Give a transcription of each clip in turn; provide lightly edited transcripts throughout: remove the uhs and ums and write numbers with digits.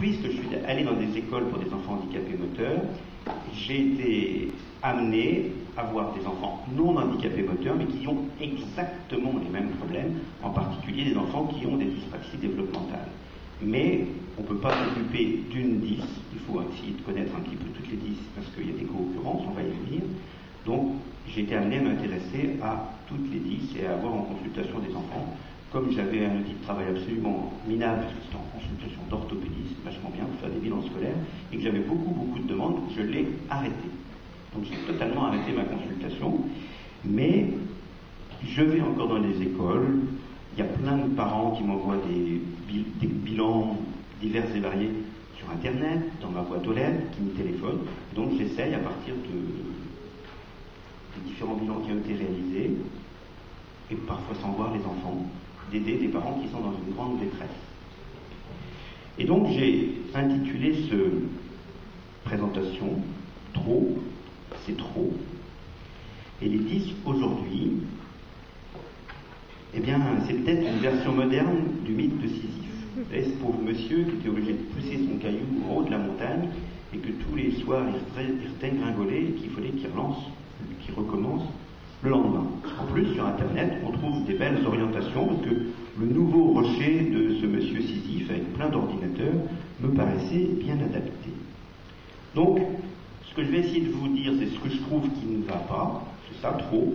puisque je suis allé dans des écoles pour des enfants handicapés moteurs, j'ai été amené à voir des enfants non handicapés moteurs, mais qui ont exactement les mêmes problèmes, en particulier des enfants qui ont des dyspraxies développementales. Mais on ne peut pas s'occuper d'une 10, il faut essayer de connaître un petit peu toutes les 10, parce qu'il y a des co-occurrences, on va y venir. Donc j'ai été amené à m'intéresser à toutes les 10 et à avoir en consultation des enfants. Comme j'avais un outil de travail absolument minable, parce que c'était en consultation d'orthopédiste, vachement bien pour faire des bilans scolaires, et que j'avais beaucoup de demandes, je l'ai arrêté. Donc j'ai totalement arrêté ma consultation, mais je vais encore dans les écoles, il y a plein de parents qui m'envoient des bilans divers et variés sur Internet, dans ma boîte aux lettres, qui me téléphonent, donc j'essaye à partir des différents bilans qui ont été réalisés, et parfois sans voir les enfants, d'aider des parents qui sont dans une grande détresse. Et donc j'ai intitulé cette présentation « Trop, c'est trop ». Et les 10 aujourd'hui, eh bien c'est peut-être une version moderne du mythe de Sisyphe. Vous savez, ce pauvre monsieur qui était obligé de pousser son caillou au haut de la montagne et que tous les soirs il redégringolait et qu'il fallait qu'il recommence le lendemain. En plus, sur Internet, on trouve des belles orientations, parce que le nouveau rocher de ce monsieur Sisyphe, avec plein d'ordinateurs, me paraissait bien adapté. Donc, ce que je vais essayer de vous dire, c'est ce que je trouve qui ne va pas, c'est ça, trop,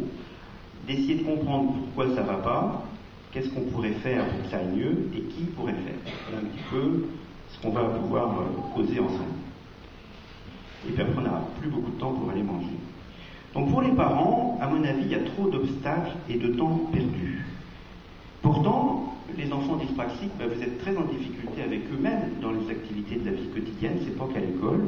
d'essayer de comprendre pourquoi ça ne va pas, qu'est-ce qu'on pourrait faire pour que ça aille mieux, et qui pourrait le faire. Voilà un petit peu ce qu'on va pouvoir causer ensemble. Et puis après, on n'aura plus beaucoup de temps pour aller manger. Donc pour les parents, à mon avis, il y a trop d'obstacles et de temps perdu. Pourtant, les enfants dyspraxiques, vous êtes très en difficulté avec eux-mêmes dans les activités de la vie quotidienne, c'est pas qu'à l'école.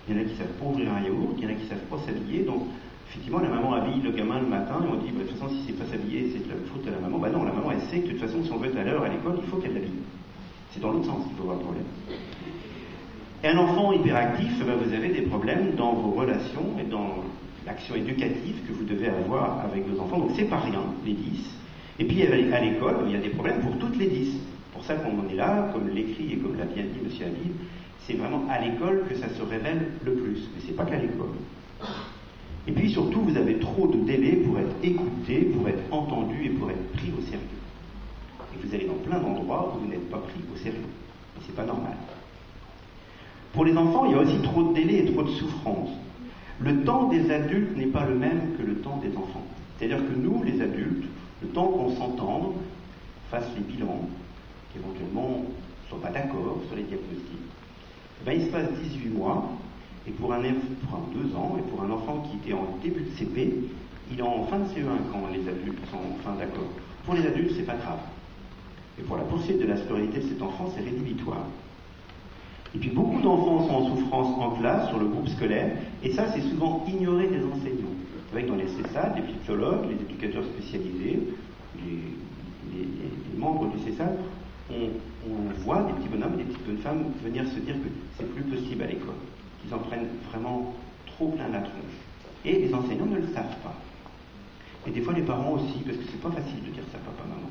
Il y en a qui savent pas ouvrir un yaourt, il y en a qui savent pas s'habiller, donc effectivement la maman habille le gamin le matin et on dit de toute façon si c'est pas s'habiller c'est de la faute à la maman. Non, la maman elle sait que de toute façon si on veut être à l'heure à l'école, il faut qu'elle l'habille. C'est dans l'autre sens qu'il faut avoir le problème. Et un enfant hyperactif, vous avez des problèmes dans vos relations et dans l'action éducative que vous devez avoir avec vos enfants, donc c'est pas rien, les 10. Et puis à l'école, il y a des problèmes pour toutes les 10. Pour ça qu'on en est là, comme l'écrit et comme l'a bien dit M. Habib, c'est vraiment à l'école que ça se révèle le plus, mais c'est pas qu'à l'école. Et puis surtout, vous avez trop de délais pour être écouté, pour être entendu et pour être pris au sérieux. Et vous allez dans plein d'endroits où vous n'êtes pas pris au sérieux. Et c'est pas normal. Pour les enfants, il y a aussi trop de délais et trop de souffrance. Le temps des adultes n'est pas le même que le temps des enfants. C'est-à-dire que nous, les adultes, le temps qu'on s'entende, fasse les bilans, qu'éventuellement ne soient pas d'accord sur les diagnostics, il se passe 18 mois, et pour 2 ans, et pour un enfant qui était en début de CP, il est en fin de CE1 quand les adultes sont enfin d'accord. Pour les adultes, c'est pas grave. Et pour la poursuite de la scolarité de cet enfant, c'est rédhibitoire. Et puis beaucoup d'enfants sont en souffrance en classe, sur le groupe scolaire, et ça c'est souvent ignoré des enseignants. Avec dans les CESAD, les psychologues, les éducateurs spécialisés, les membres du CESAD, on voit des petits bonhommes et des petites bonnes femmes venir se dire que c'est plus possible à l'école, qu'ils en prennent vraiment trop plein la tronche. Et les enseignants ne le savent pas. Et des fois les parents aussi, parce que c'est pas facile de dire ça, papa, maman.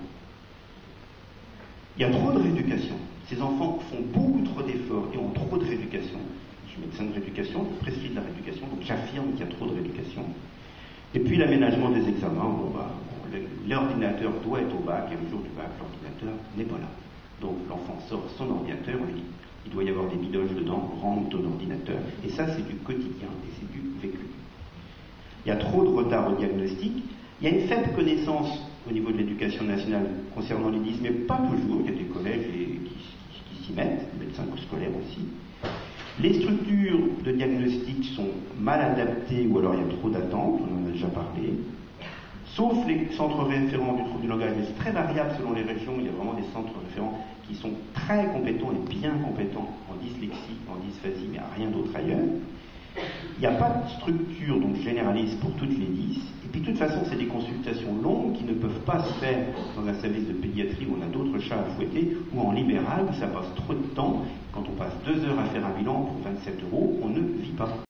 Il y a trop de rééducation. Ces enfants font beaucoup trop d'efforts et ont trop de rééducation. Je suis médecin de rééducation, je prescris de la rééducation, donc j'affirme qu'il y a trop de rééducation. Et puis l'aménagement des examens, l'ordinateur doit être au bac, et le jour du bac, l'ordinateur n'est pas là. Donc l'enfant sort son ordinateur, il doit y avoir des bidoches dedans, rendre ton ordinateur. Et ça, c'est du quotidien, et c'est du vécu. Il y a trop de retard au diagnostic. Il y a une faible connaissance au niveau de l'éducation nationale concernant les 10, mais pas toujours. Il y a des collèges qui s'y mettent, les médecins scolaires aussi. Les structures de diagnostic sont mal adaptées ou alors il y a trop d'attentes, on en a déjà parlé. Sauf les centres référents du trouble du langage, mais c'est très variable selon les régions. Il y a vraiment des centres référents qui sont très compétents et bien compétents en dyslexie, en dysphasie, mais à rien d'autre ailleurs. Il n'y a pas de structure donc généraliste pour toutes les 10. Et puis de toute façon, c'est des consultations longues qui ne peuvent pas se faire dans un service de pédiatrie où on a d'autres chats à fouetter, ou en libéral où ça passe trop de temps. Quand on passe 2 heures à faire un bilan pour 27 €, on ne vit pas.